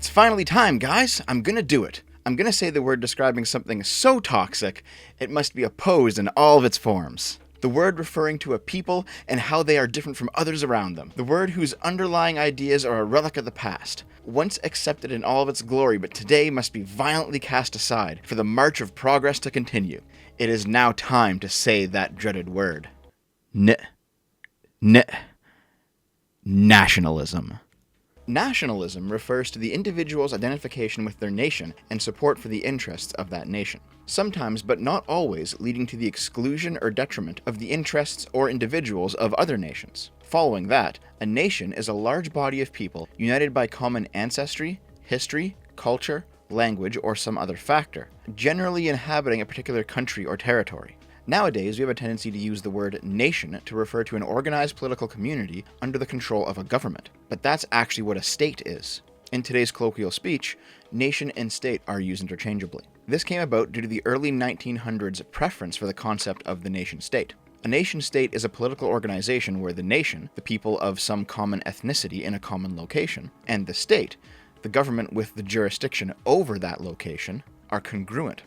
It's finally time, guys! I'm gonna do it. I'm gonna say the word describing something so toxic, it must be opposed in all of its forms. The word referring to a people and how they are different from others around them. The word whose underlying ideas are a relic of the past, once accepted in all of its glory, but today must be violently cast aside for the march of progress to continue. It is now time to say that dreaded word. Nationalism. Nationalism refers to the individual's identification with their nation and support for the interests of that nation. Sometimes, but not always, leading to the exclusion or detriment of the interests or individuals of other nations. Following that, a nation is a large body of people united by common ancestry, history, culture, language, or some other factor, generally inhabiting a particular country or territory. Nowadays, we have a tendency to use the word nation to refer to an organized political community under the control of a government. But that's actually what a state is. In today's colloquial speech, nation and state are used interchangeably. This came about due to the early 1900s preference for the concept of the nation-state. A nation-state is a political organization where the nation, the people of some common ethnicity in a common location, and the state, the government with the jurisdiction over that location, are congruent.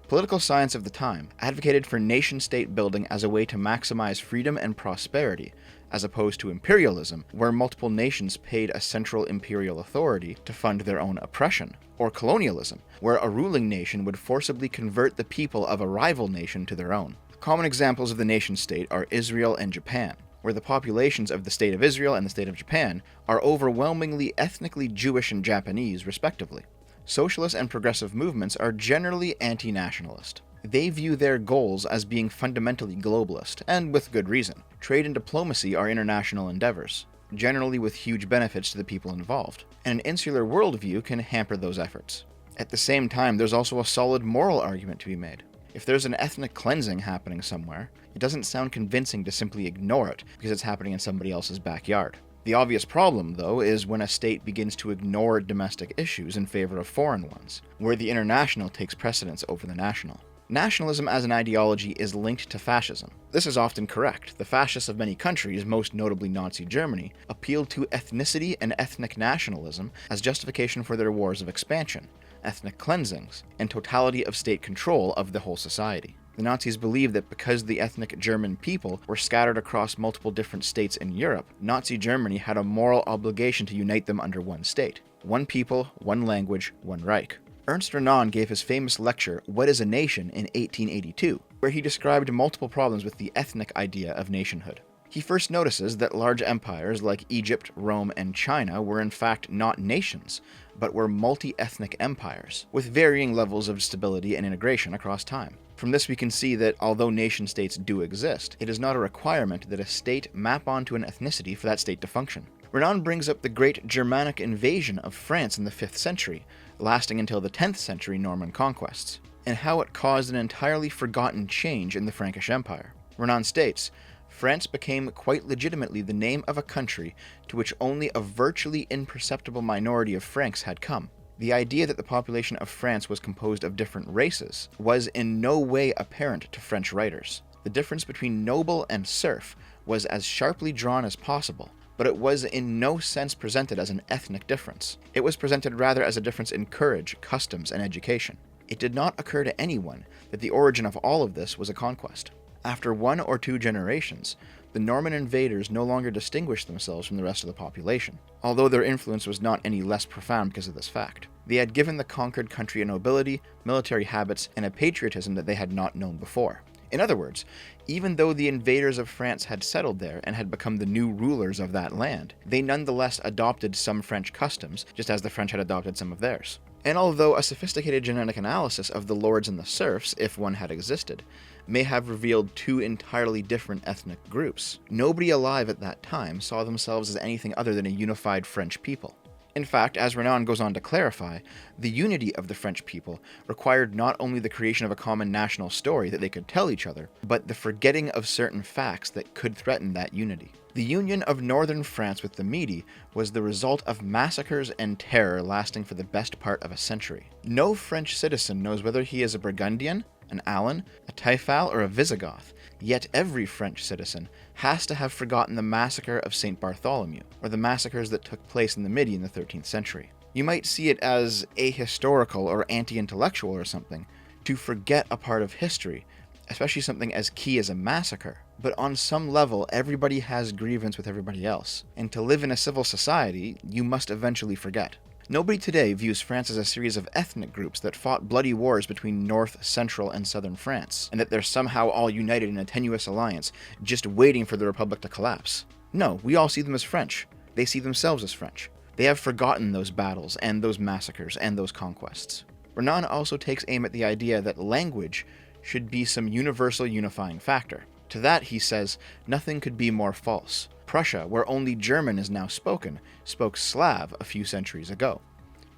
Political science of the time advocated for nation-state building as a way to maximize freedom and prosperity, as opposed to imperialism, where multiple nations paid a central imperial authority to fund their own oppression, or colonialism, where a ruling nation would forcibly convert the people of a rival nation to their own. Common examples of the nation-state are Israel and Japan, where the populations of the state of Israel and the state of Japan are overwhelmingly ethnically Jewish and Japanese, respectively. Socialist and progressive movements are generally anti-nationalist. They view their goals as being fundamentally globalist, and with good reason. Trade and diplomacy are international endeavors, generally with huge benefits to the people involved, and an insular worldview can hamper those efforts. At the same time, there's also a solid moral argument to be made. If there's an ethnic cleansing happening somewhere, it doesn't sound convincing to simply ignore it because it's happening in somebody else's backyard. The obvious problem, though, is when a state begins to ignore domestic issues in favor of foreign ones, where the international takes precedence over the national. Nationalism as an ideology is linked to fascism. This is often correct. The fascists of many countries, most notably Nazi Germany, appealed to ethnicity and ethnic nationalism as justification for their wars of expansion, ethnic cleansings, and totality of state control of the whole society. The Nazis believed that because the ethnic German people were scattered across multiple different states in Europe, Nazi Germany had a moral obligation to unite them under one state. One people, one language, one Reich. Ernst Renan gave his famous lecture, What is a Nation, in 1882, where he described multiple problems with the ethnic idea of nationhood. He first notices that large empires like Egypt, Rome, and China were in fact not nations, but were multi-ethnic empires, with varying levels of stability and integration across time. From this we can see that although nation-states do exist, it is not a requirement that a state map onto an ethnicity for that state to function. Renan brings up the great Germanic invasion of France in the 5th century, lasting until the 10th century Norman conquests, and how it caused an entirely forgotten change in the Frankish Empire. Renan states, France became quite legitimately the name of a country to which only a virtually imperceptible minority of Franks had come. The idea that the population of France was composed of different races was in no way apparent to French writers. The difference between noble and serf was as sharply drawn as possible, but it was in no sense presented as an ethnic difference. It was presented rather as a difference in courage, customs, and education. It did not occur to anyone that the origin of all of this was a conquest. After 1 or 2 generations, the Norman invaders no longer distinguished themselves from the rest of the population, although their influence was not any less profound because of this fact. They had given the conquered country a nobility, military habits, and a patriotism that they had not known before. In other words, even though the invaders of France had settled there and had become the new rulers of that land, they nonetheless adopted some French customs, just as the French had adopted some of theirs. And although a sophisticated genetic analysis of the lords and the serfs, if one had existed, may have revealed 2 entirely different ethnic groups, nobody alive at that time saw themselves as anything other than a unified French people. In fact, as Renan goes on to clarify, the unity of the French people required not only the creation of a common national story that they could tell each other, but the forgetting of certain facts that could threaten that unity. The union of northern France with the Midi was the result of massacres and terror lasting for the best part of a century. No French citizen knows whether he is a Burgundian, an Alan, a Taifal, or a Visigoth, yet every French citizen has to have forgotten the massacre of St. Bartholomew, or the massacres that took place in the Midi in the 13th century. You might see it as ahistorical or anti-intellectual or something, to forget a part of history, especially something as key as a massacre. But on some level, everybody has grievance with everybody else, and to live in a civil society, you must eventually forget. Nobody today views France as a series of ethnic groups that fought bloody wars between North, Central, and Southern France, and that they're somehow all united in a tenuous alliance, just waiting for the Republic to collapse. No, we all see them as French. They see themselves as French. They have forgotten those battles, and those massacres, and those conquests. Renan also takes aim at the idea that language should be some universal unifying factor. To that, he says, nothing could be more false. Prussia, where only German is now spoken, spoke Slav a few centuries ago.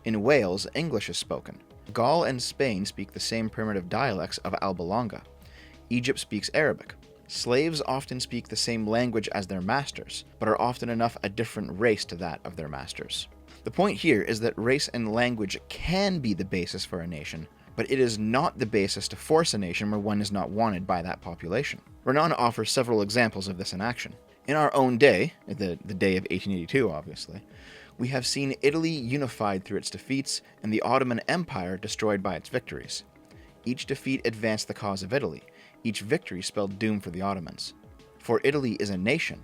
In Wales, English is spoken. Gaul and Spain speak the same primitive dialects of Alba Longa. Egypt speaks Arabic. Slaves often speak the same language as their masters, but are often enough a different race to that of their masters. The point here is that race and language can be the basis for a nation, but it is not the basis to force a nation where one is not wanted by that population. Renan offers several examples of this in action. In our own day, the day of 1882 obviously, we have seen Italy unified through its defeats and the Ottoman Empire destroyed by its victories. Each defeat advanced the cause of Italy. Each victory spelled doom for the Ottomans. For Italy is a nation,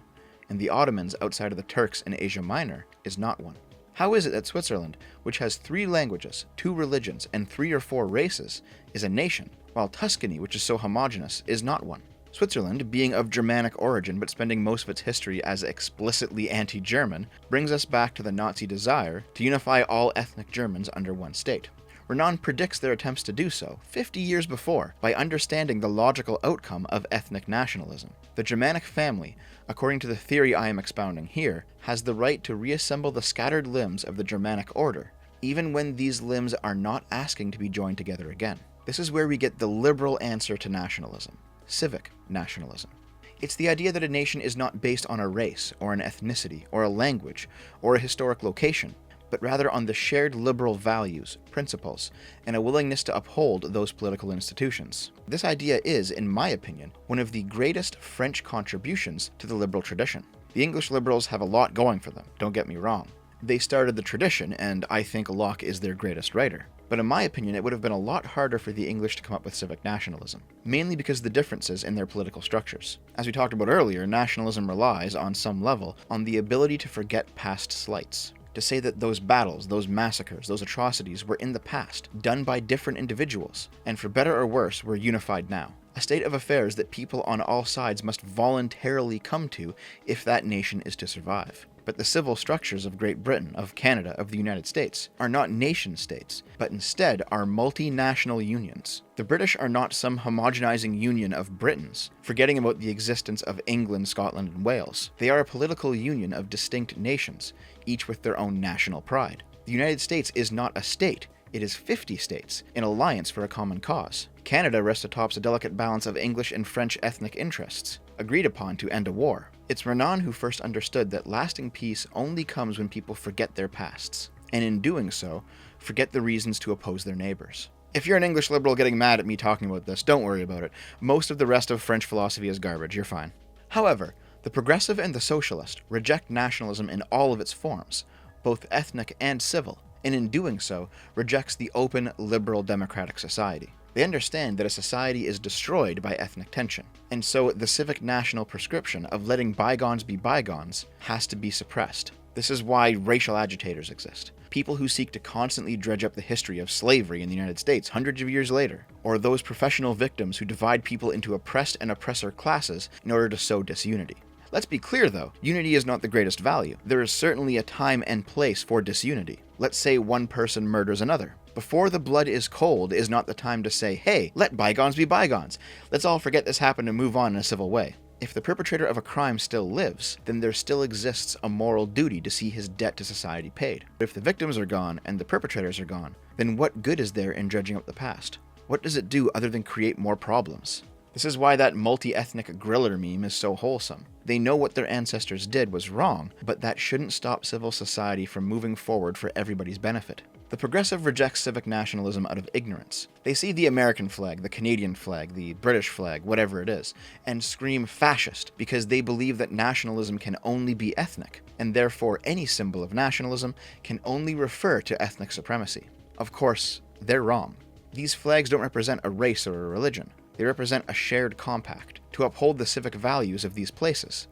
and the Ottomans outside of the Turks in Asia Minor is not one. How is it that Switzerland, which has 3 languages, 2 religions, and 3 or 4 races, is a nation, while Tuscany, which is so homogeneous, is not one? Switzerland, being of Germanic origin but spending most of its history as explicitly anti-German, brings us back to the Nazi desire to unify all ethnic Germans under one state. Renan predicts their attempts to do so 50 years before by understanding the logical outcome of ethnic nationalism. The Germanic family, according to the theory I am expounding here, has the right to reassemble the scattered limbs of the Germanic order, even when these limbs are not asking to be joined together again. This is where we get the liberal answer to nationalism: civic nationalism. It's the idea that a nation is not based on a race, or an ethnicity, or a language, or a historic location, but rather on the shared liberal values, principles, and a willingness to uphold those political institutions. This idea is, in my opinion, one of the greatest French contributions to the liberal tradition. The English liberals have a lot going for them, don't get me wrong. They started the tradition, and I think Locke is their greatest writer. But in my opinion, it would have been a lot harder for the English to come up with civic nationalism, mainly because of the differences in their political structures. As we talked about earlier, nationalism relies, on some level, on the ability to forget past slights. To say that those battles, those massacres, those atrocities were in the past, done by different individuals, and for better or worse, were unified now. A state of affairs that people on all sides must voluntarily come to if that nation is to survive. But the civil structures of Great Britain, of Canada, of the United States are not nation-states, but instead are multinational unions. The British are not some homogenizing union of Britons, forgetting about the existence of England, Scotland, and Wales. They are a political union of distinct nations, each with their own national pride. The United States is not a state, it is 50 states, in alliance for a common cause. Canada rests atop a delicate balance of English and French ethnic interests, agreed upon to end a war. It's Renan who first understood that lasting peace only comes when people forget their pasts, and in doing so, forget the reasons to oppose their neighbors. If you're an English liberal getting mad at me talking about this, don't worry about it. Most of the rest of French philosophy is garbage, you're fine. However, the progressive and the socialist reject nationalism in all of its forms, both ethnic and civil, and in doing so, rejects the open, liberal democratic society. They understand that a society is destroyed by ethnic tension, and so the civic national prescription of letting bygones be bygones has to be suppressed. This is why racial agitators exist. People who seek to constantly dredge up the history of slavery in the United States hundreds of years later, or those professional victims who divide people into oppressed and oppressor classes in order to sow disunity. Let's be clear though, unity is not the greatest value. There is certainly a time and place for disunity. Let's say one person murders another. Before the blood is cold is not the time to say, hey, let bygones be bygones. Let's all forget this happened and move on in a civil way. If the perpetrator of a crime still lives, then there still exists a moral duty to see his debt to society paid. But if the victims are gone and the perpetrators are gone, then what good is there in dredging up the past? What does it do other than create more problems? This is why that multi-ethnic griller meme is so wholesome. They know what their ancestors did was wrong, but that shouldn't stop civil society from moving forward for everybody's benefit. The progressive rejects civic nationalism out of ignorance. They see the American flag, the Canadian flag, the British flag, whatever it is, and scream fascist because they believe that nationalism can only be ethnic, and therefore any symbol of nationalism can only refer to ethnic supremacy. Of course, they're wrong. These flags don't represent a race or a religion. They represent a shared compact to uphold the civic values of these places.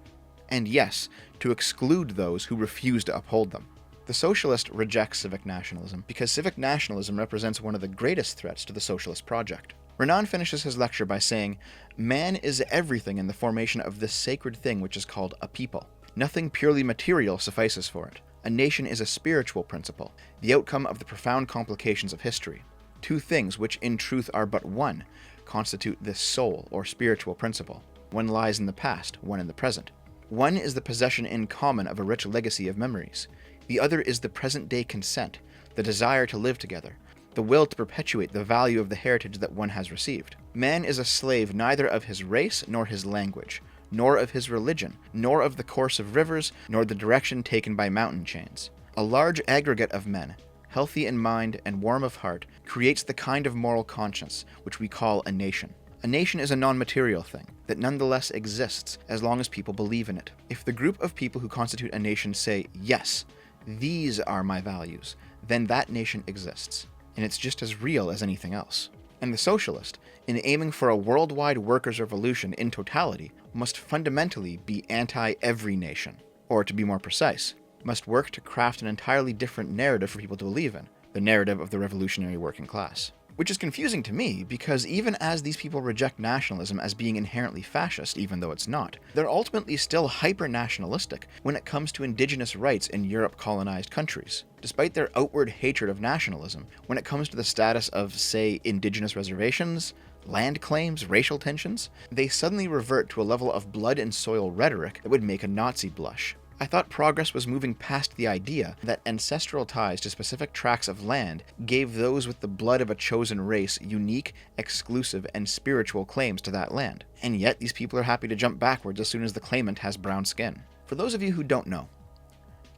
And yes, to exclude those who refuse to uphold them. The socialist rejects civic nationalism because civic nationalism represents one of the greatest threats to the socialist project. Renan finishes his lecture by saying, "Man is everything in the formation of this sacred thing which is called a people. Nothing purely material suffices for it. A nation is a spiritual principle, the outcome of the profound complications of history. Two things, which in truth are but one, constitute this soul or spiritual principle. One lies in the past, one in the present. One is the possession in common of a rich legacy of memories. The other is the present-day consent, the desire to live together, the will to perpetuate the value of the heritage that one has received. Man is a slave neither of his race nor his language, nor of his religion, nor of the course of rivers, nor the direction taken by mountain chains. A large aggregate of men, healthy in mind and warm of heart, creates the kind of moral conscience which we call a nation. A nation is a non-material thing that nonetheless exists as long as people believe in it. If the group of people who constitute a nation say, 'Yes, these are my values,' then that nation exists, and it's just as real as anything else." And the socialist, in aiming for a worldwide workers' revolution in totality, must fundamentally be anti-every nation, or to be more precise, must work to craft an entirely different narrative for people to believe in, the narrative of the revolutionary working class. Which is confusing to me, because even as these people reject nationalism as being inherently fascist, even though it's not, they're ultimately still hyper-nationalistic when it comes to indigenous rights in Europe-colonized countries. Despite their outward hatred of nationalism, when it comes to the status of, say, indigenous reservations, land claims, racial tensions, they suddenly revert to a level of blood and soil rhetoric that would make a Nazi blush. I thought progress was moving past the idea that ancestral ties to specific tracts of land gave those with the blood of a chosen race unique, exclusive, and spiritual claims to that land. And yet these people are happy to jump backwards as soon as the claimant has brown skin. For those of you who don't know,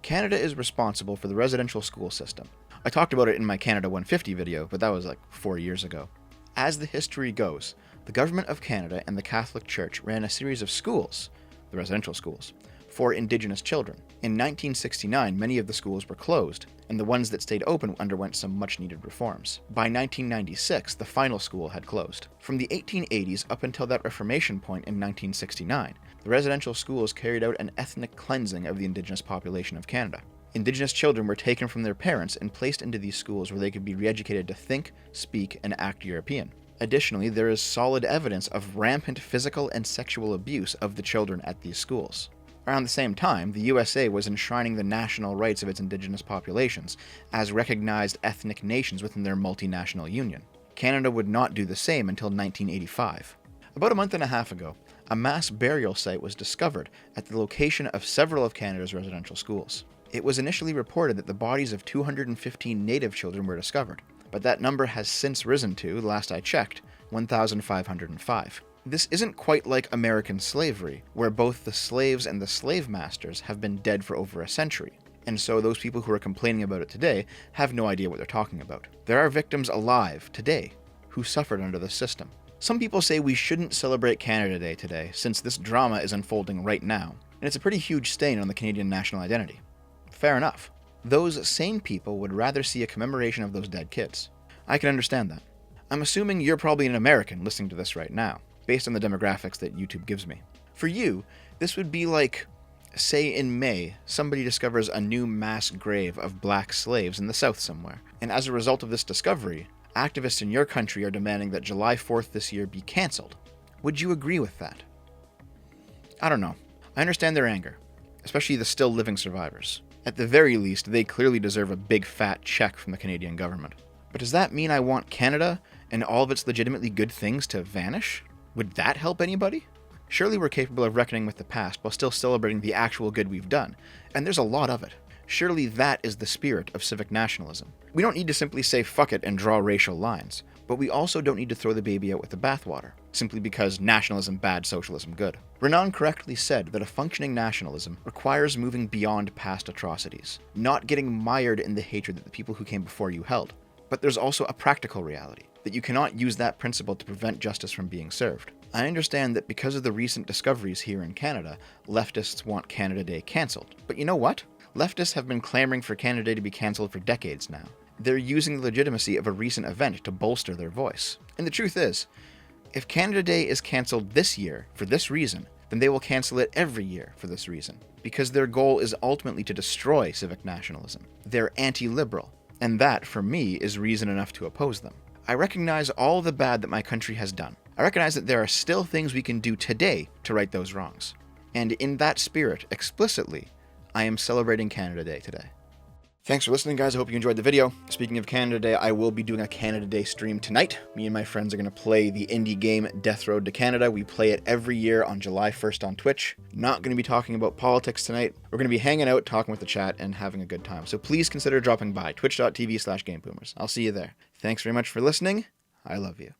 Canada is responsible for the residential school system. I talked about it in my Canada 150 video, but that was like 4 years ago. As the history goes, the government of Canada and the Catholic Church ran a series of schools, the residential schools, for Indigenous children. In 1969, many of the schools were closed, and the ones that stayed open underwent some much-needed reforms. By 1996, the final school had closed. From the 1880s up until that Reformation point in 1969, the residential schools carried out an ethnic cleansing of the Indigenous population of Canada. Indigenous children were taken from their parents and placed into these schools where they could be re-educated to think, speak, and act European. Additionally, there is solid evidence of rampant physical and sexual abuse of the children at these schools. Around the same time, the USA was enshrining the national rights of its indigenous populations as recognized ethnic nations within their multinational union. Canada would not do the same until 1985. About a month and a half ago, a mass burial site was discovered at the location of several of Canada's residential schools. It was initially reported that the bodies of 215 Native children were discovered, but that number has since risen to, last I checked, 1,505. This isn't quite like American slavery, where both the slaves and the slave masters have been dead for over a century, and so those people who are complaining about it today have no idea what they're talking about. There are victims alive today who suffered under the system. Some people say we shouldn't celebrate Canada Day today, since this drama is unfolding right now, and it's a pretty huge stain on the Canadian national identity. Fair enough. Those sane people would rather see a commemoration of those dead kids. I can understand that. I'm assuming you're probably an American listening to this right now, based on the demographics that YouTube gives me. For you, this would be like, say in May, somebody discovers a new mass grave of black slaves in the South somewhere, and as a result of this discovery, activists in your country are demanding that July 4th this year be cancelled. Would you agree with that? I don't know. I understand their anger, especially the still living survivors. At the very least, they clearly deserve a big fat check from the Canadian government. But does that mean I want Canada and all of its legitimately good things to vanish? Would that help anybody? Surely we're capable of reckoning with the past while still celebrating the actual good we've done, and there's a lot of it. Surely that is the spirit of civic nationalism. We don't need to simply say fuck it and draw racial lines, but we also don't need to throw the baby out with the bathwater, simply because nationalism bad, socialism good. Renan correctly said that a functioning nationalism requires moving beyond past atrocities, not getting mired in the hatred that the people who came before you held. But there's also a practical reality, that you cannot use that principle to prevent justice from being served. I understand that because of the recent discoveries here in Canada, leftists want Canada Day cancelled. But you know what? Leftists have been clamoring for Canada Day to be cancelled for decades now. They're using the legitimacy of a recent event to bolster their voice. And the truth is, if Canada Day is cancelled this year for this reason, then they will cancel it every year for this reason, because their goal is ultimately to destroy civic nationalism. They're anti-liberal, and that, for me, is reason enough to oppose them. I recognize all the bad that my country has done. I recognize that there are still things we can do today to right those wrongs. And in that spirit, explicitly, I am celebrating Canada Day today. Thanks for listening, guys. I hope you enjoyed the video. Speaking of Canada Day, I will be doing a Canada Day stream tonight. Me and my friends are going to play the indie game Death Road to Canada. We play it every year on July 1st on Twitch. Not going to be talking about politics tonight. We're going to be hanging out, talking with the chat, and having a good time. So please consider dropping by, twitch.tv/GameBoomers. I'll see you there. Thanks very much for listening. I love you.